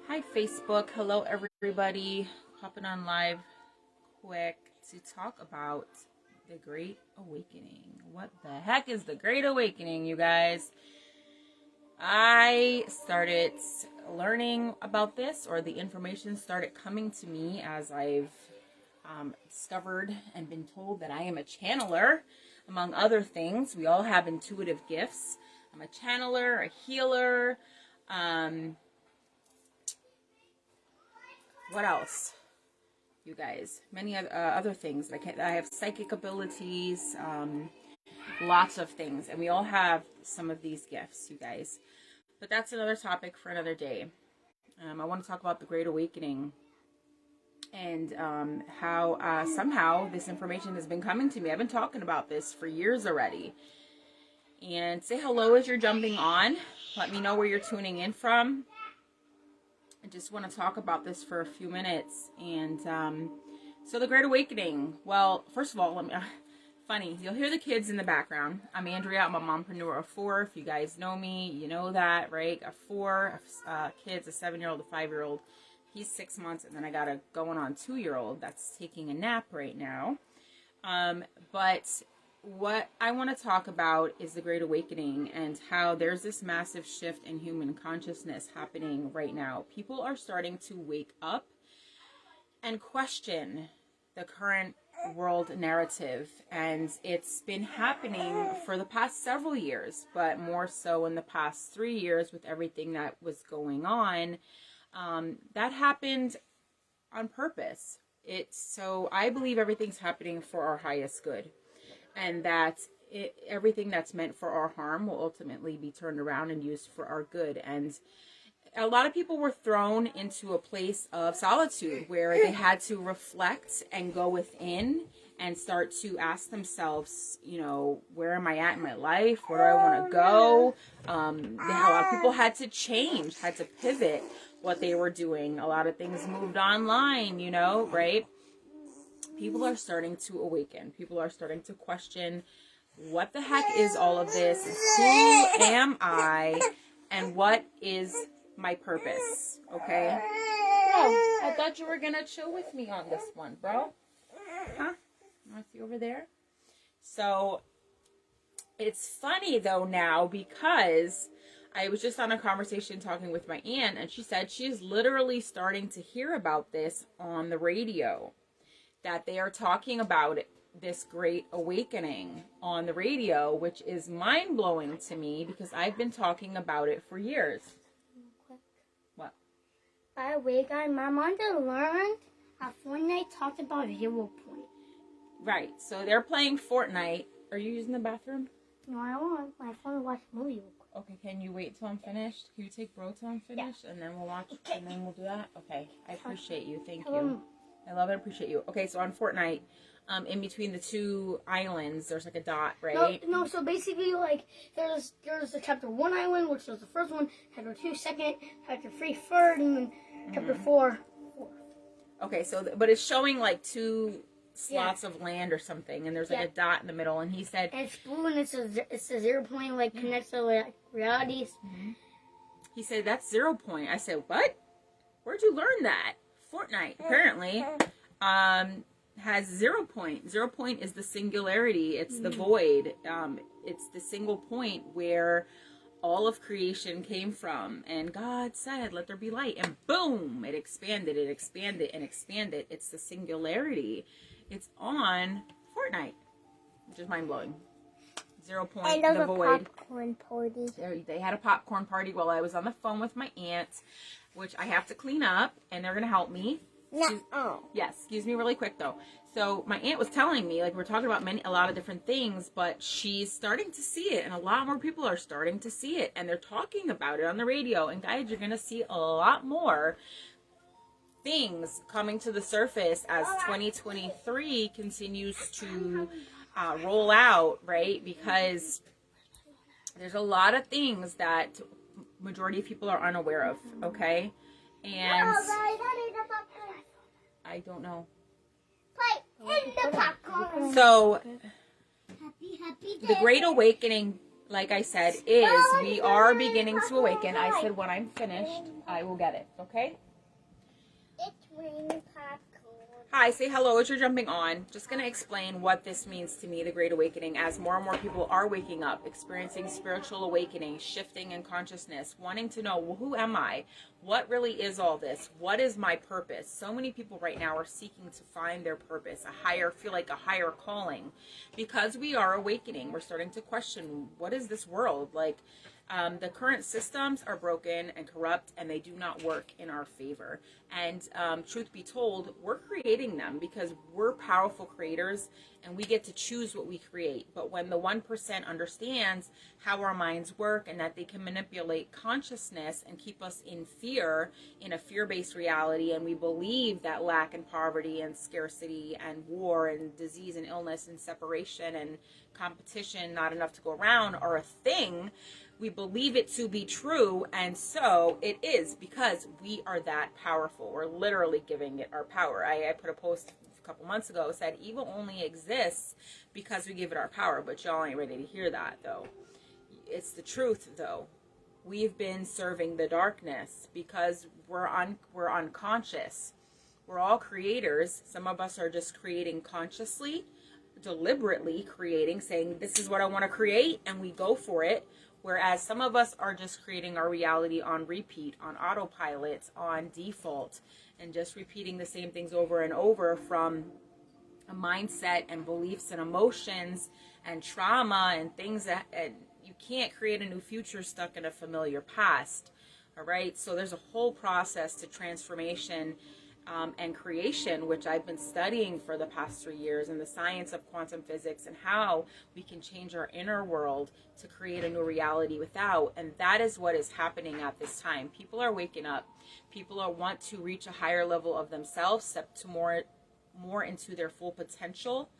Hi Facebook, hello everybody, hopping on live quick to talk about the Great Awakening. What the heck is the Great Awakening, you guys? I started learning about this, or the information started coming to me as I've discovered and been told that I am a channeler, among other things. We all have intuitive gifts. I'm a channeler, a healer, what else, you guys? Many other things. I have psychic abilities, lots of things, and we all have some of these gifts, you guys. But that's another topic for another day. I want to talk about the Great Awakening and how somehow this information has been coming to me. I've been talking about this for years already. And say hello as you're jumping on. Let me know where you're tuning in from. I just want to talk about this for a few minutes. And so the Great Awakening. Well, first of all, funny, you'll hear the kids in the background. I'm Andrea. I'm a mompreneur of 4. If you guys know me, you know that, right? Got 4 kids, a 7-year-old, a 5-year-old. He's 6 months, and then I got a going on 2-year-old that's taking a nap right now. But what I want to talk about is the Great Awakening and how there's this massive shift in human consciousness happening right now. People are starting to wake up and question the current world narrative, and it's been happening for the past several years, but more so in the past 3 years with everything that was going on. That happened on purpose. So I believe everything's happening for our highest good. And that everything that's meant for our harm will ultimately be turned around and used for our good. And a lot of people were thrown into a place of solitude where they had to reflect and go within and start to ask themselves, you know, where am I at in my life? Where do I want to go? A lot of people had to change, had to pivot what they were doing. A lot of things moved online, you know, right? People are starting to awaken. People are starting to question, what the heck is all of this? Who am I? And what is my purpose? Okay? Bro, I thought you were going to chill with me on this one, bro. Huh? I see over there. So, it's funny though now, because I was just on a conversation talking with my aunt, and she said she's literally starting to hear about this on the radio. That they are talking about this Great Awakening on the radio, which is mind-blowing to me because I've been talking about it for years. What? By the way, guys, my mom learned how Fortnite talked about 0 point. Right, so they're playing Fortnite. Are you using the bathroom? No, I don't want my phone to watch a movie. Okay, can you wait till I'm finished? Can you take bro till I'm finished? Yeah. And then we'll watch, and then we'll do that? Okay, I appreciate you. Thank you. I love and appreciate you. Okay, so on Fortnite, in between the 2 islands, there's like a dot, right? No, so basically, like, there's the chapter 1 island, which was the first one, chapter 2 second, chapter 3 third, and then chapter 4 fourth. Okay, so, but it's showing like 2 slots of land or something, and there's like a dot in the middle, and he said... And it's blue, and it's a 0 point, like, connects to, like, realities. Mm-hmm. He said, that's 0 point. I said, what? Where'd you learn that? Fortnite, apparently, has 0 point. 0 point is the singularity. It's the void. It's the single point where all of creation came from. And God said, let there be light. And boom, it expanded, and expanded. It's the singularity. It's on Fortnite, which is mind-blowing. 0 point, and there was the void. Popcorn party. They had a popcorn party while I was on the phone with my aunt, which I have to clean up, and they're going to help me. No. Yes, excuse me really quick, though. So my aunt was telling me, like, we're talking about a lot of different things, but she's starting to see it, and a lot more people are starting to see it, and they're talking about it on the radio. And guys, you're going to see a lot more things coming to the surface as 2023 continues to roll out, right? Because there's a lot of things that majority of people are unaware of, okay? And I don't know. Play in the popcorn. So the Great Awakening like I said, is we are beginning to awaken. I said when I'm finished, I will get it, okay? It's raining popcorn. Hi, say hello as you're jumping on. Just going to explain what this means to me, the Great Awakening, as more and more people are waking up, experiencing spiritual awakening, shifting in consciousness, wanting to know, well, who am I? What really is all this? What is my purpose? So many people right now are seeking to find their purpose, feel like a higher calling. Because we are awakening, we're starting to question, what is this world? Like, the current systems are broken and corrupt, and they do not work in our favor. And truth be told, we're creating them because we're powerful creators and we get to choose what we create. But when the 1% understands how our minds work and that they can manipulate consciousness and keep us in fear, in a fear-based reality, and we believe that lack and poverty and scarcity and war and disease and illness and separation and competition, not enough to go around, are a thing, we believe it to be true, and so it is, because we are that powerful. We're literally giving it our power. I put a post a couple months ago, said evil only exists because we give it our power, but y'all ain't ready to hear that, though. It's the truth, though. We've been serving the darkness because we're unconscious. We're all creators. Some of us are just creating consciously, deliberately creating, saying, this is what I want to create, and we go for it. Whereas some of us are just creating our reality on repeat, on autopilot, on default, and just repeating the same things over and over from a mindset and beliefs and emotions and trauma and things that you can't create a new future stuck in a familiar past. All right. So there's a whole process to transformation and creation, which I've been studying for the past 3 years, in the science of quantum physics and how we can change our inner world to create a new reality without. And that is what is happening at this time. People are waking up. People want to reach a higher level of themselves, step to more into their full potential.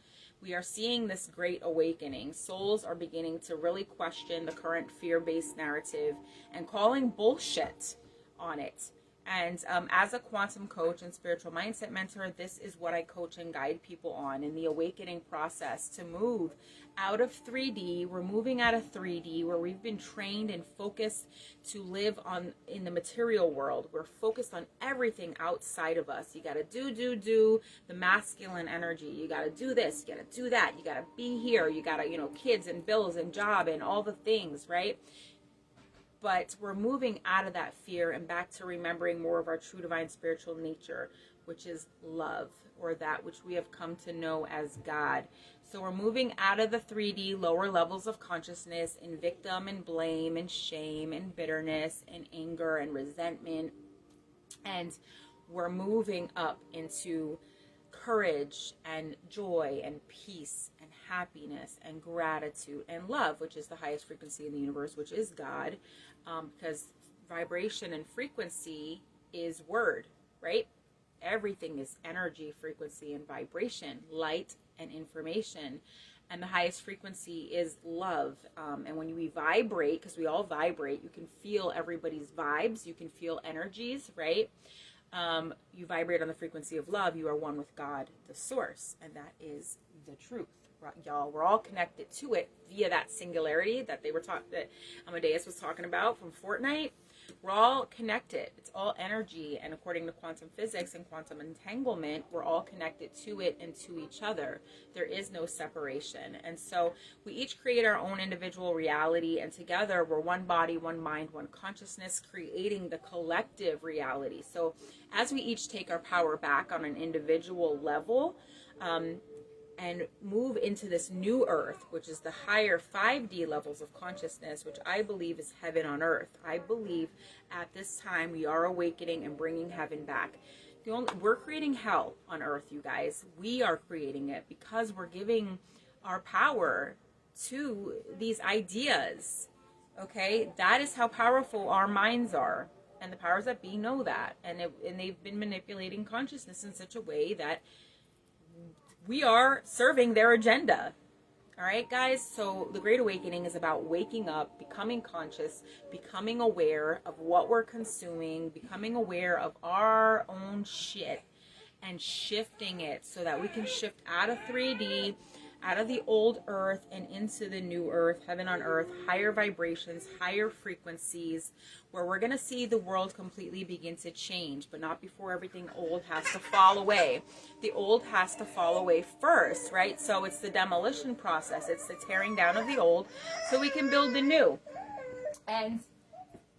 We are seeing this great awakening. Souls are beginning to really question the current fear-based narrative and calling bullshit on it. And as a quantum coach and spiritual mindset mentor, this is what I coach and guide people on in the awakening process, to move out of 3D. We're moving out of 3D where we've been trained and focused to live in the material world. We're focused on everything outside of us. You got to do the masculine energy. You got to do this, you got to do that. You got to be here. You got to, kids and bills and job and all the things, right? But we're moving out of that fear and back to remembering more of our true divine spiritual nature, which is love, or that which we have come to know as God. So we're moving out of the 3D lower levels of consciousness in victim and blame and shame and bitterness and anger and resentment. And we're moving up into courage and joy and peace and happiness and gratitude and love, which is the highest frequency in the universe, which is God, because vibration and frequency is word, right? Everything is energy, frequency, and vibration, light and information. And the highest frequency is love. And when we vibrate, because we all vibrate, you can feel everybody's vibes, you can feel energies, right? You vibrate on the frequency of love. You are one with God, the source, and that is the truth. Y'all, we're all connected to it via that singularity that that Amadeus was talking about from Fortnite. We're all connected. It's all energy, and according to quantum physics and quantum entanglement, we're all connected to it and to each other. There is no separation. And so we each create our own individual reality, and together we're one body, one mind, one consciousness, creating the collective reality. So as we each take our power back on an individual level, and move into this new earth, which is the higher 5D levels of consciousness, which I believe is heaven on earth. I believe at this time we are awakening and bringing heaven back. We're creating hell on earth, you guys. We are creating it because we're giving our power to these ideas. Okay? That is how powerful our minds are. And the powers that be know that. And they've been manipulating consciousness in such a way that we are serving their agenda. All right, guys? So the Great Awakening is about waking up, becoming conscious, becoming aware of what we're consuming, becoming aware of our own shit, and shifting it so that we can shift out of 3D, out of the old earth and into the new earth, heaven on earth, higher vibrations, higher frequencies, where we're going to see the world completely begin to change, but not before everything old has to fall away. The old has to fall away first, right? So it's the demolition process. It's the tearing down of the old so we can build the new. And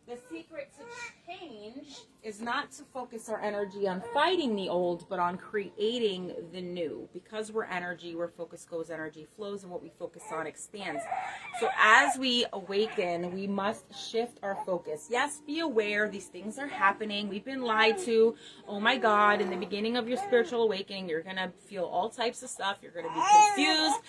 the secret to change is not to focus our energy on fighting the old, but on creating the new. Because we're energy, where focus goes, energy flows, and what we focus on expands. So as we awaken, we must shift our focus. Yes, be aware these things are happening. We've been lied to. Oh my God, in the beginning of your spiritual awakening, you're going to feel all types of stuff. You're going to be confused,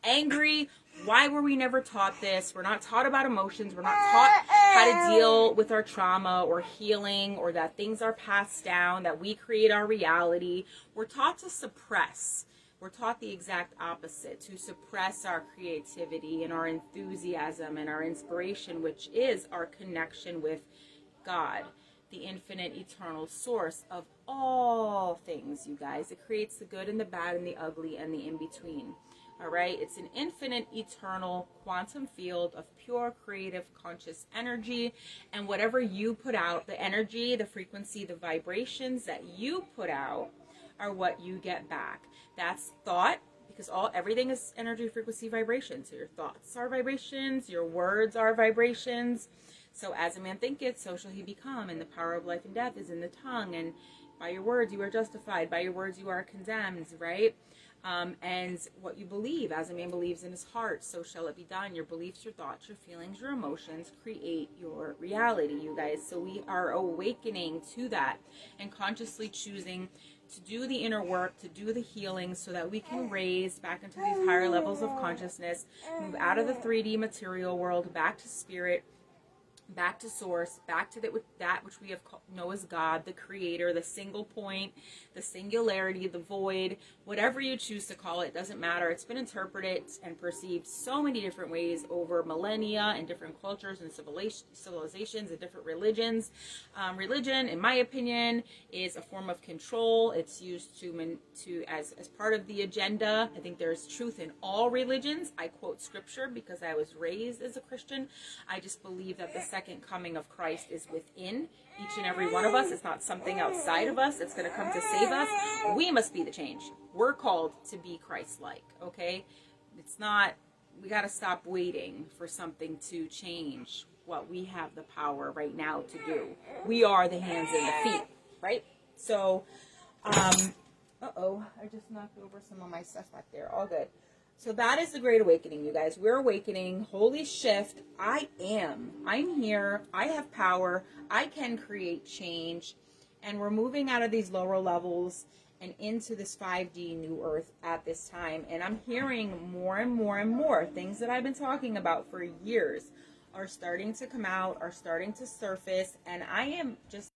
angry. Why were we never taught this? We're not taught about emotions. We're not taught how to deal with our trauma or healing, or that things are passed down, that we create our reality. We're taught to suppress. We're taught the exact opposite, to suppress our creativity and our enthusiasm and our inspiration, which is our connection with God, the infinite eternal source of all things, you guys. It creates the good and the bad and the ugly and the in-between. All right, it's an infinite, eternal quantum field of pure, creative, conscious energy. And whatever you put out, the energy, the frequency, the vibrations that you put out are what you get back. That's thought, because everything is energy, frequency, vibration. So your thoughts are vibrations, your words are vibrations. So as a man thinketh, so shall he become. And the power of life and death is in the tongue. And by your words you are justified. By your words you are condemned, right? And what you believe, as a man believes in his heart, so shall it be done. Your beliefs, your thoughts, your feelings, your emotions create your reality, you guys. So we are awakening to that and consciously choosing to do the inner work, to do the healing, so that we can raise back into these higher levels of consciousness, move out of the 3D material world, back to spirit, back to source, back to that which we know as God, the creator, the single point, the singularity, the void, whatever you choose to call it, doesn't matter. It's been interpreted and perceived so many different ways over millennia in different cultures and civilizations and different religions. Religion, in my opinion, is a form of control. It's used as part of the agenda. I think there's truth in all religions. I quote scripture because I was raised as a Christian. I just believe that the second coming of Christ is within each and every one of us. It's not something outside of us that's going to come to save us. We must be the change. We're called to be Christ-like, okay? It's not, we got to stop waiting for something to change what we have the power right now to do. We are the hands and the feet, right? So, uh-oh, I just knocked over some of my stuff back there. All good. So that is the Great Awakening, you guys. We're awakening. Holy shift. I am. I'm here. I have power. I can create change. And we're moving out of these lower levels and into this 5D new earth at this time. And I'm hearing more and more and more things that I've been talking about for years are starting to come out, are starting to surface. And I am just,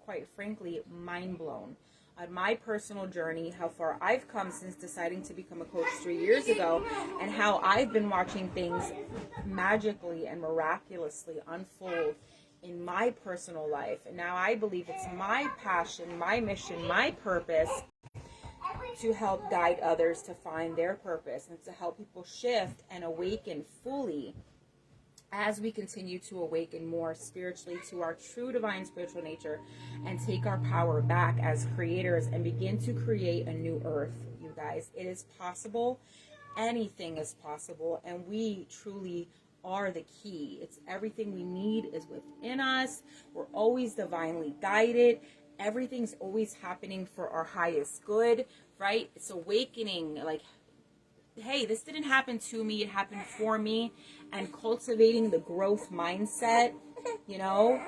quite frankly, mind blown on my personal journey, how far I've come since deciding to become a coach 3 years ago, and how I've been watching things magically and miraculously unfold in my personal life. And now I believe it's my passion, my mission, my purpose to help guide others to find their purpose and to help people shift and awaken fully as we continue to awaken more spiritually to our true divine spiritual nature and take our power back as creators and begin to create a new earth, you guys. It is possible. Anything is possible, and we truly are the key. It's everything we need is within us. We're always divinely guided. Everything's always happening for our highest good, right? It's awakening, like, hey, this didn't happen to me, it happened for me. And cultivating the growth mindset, you know,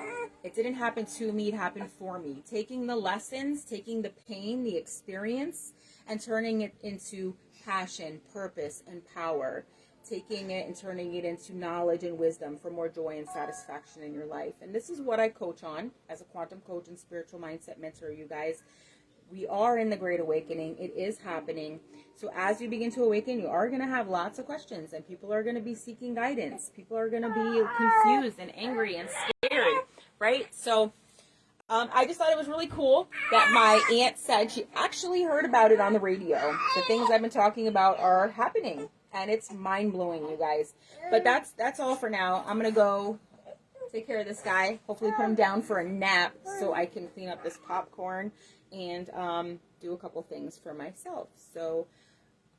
it didn't happen to me, it happened for me. Taking the lessons, taking the pain, the experience, and turning it into passion, purpose, and power. Taking it and turning it into knowledge and wisdom for more joy and satisfaction in your life. And this is what I coach on as a quantum coach and spiritual mindset mentor, you guys. We are in the Great Awakening. It is happening. So as you begin to awaken, you are going to have lots of questions, and people are going to be seeking guidance. People are going to be confused and angry and scared, right? So I just thought it was really cool that my aunt said she actually heard about it on the radio. The things I've been talking about are happening, and it's mind-blowing, you guys. But that's all for now. I'm going to go take care of this guy, hopefully put him down for a nap so I can clean up this popcorn and do a couple things for myself. So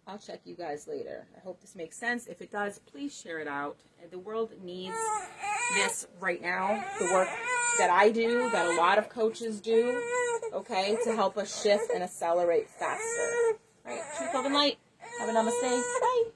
I'll check you guys later. I hope this makes sense. If it does, please share it out. The world needs this right now. The work that I do, that a lot of coaches do, okay, to help us shift and accelerate faster. All right, truth, love, and light. Have a namaste. Bye.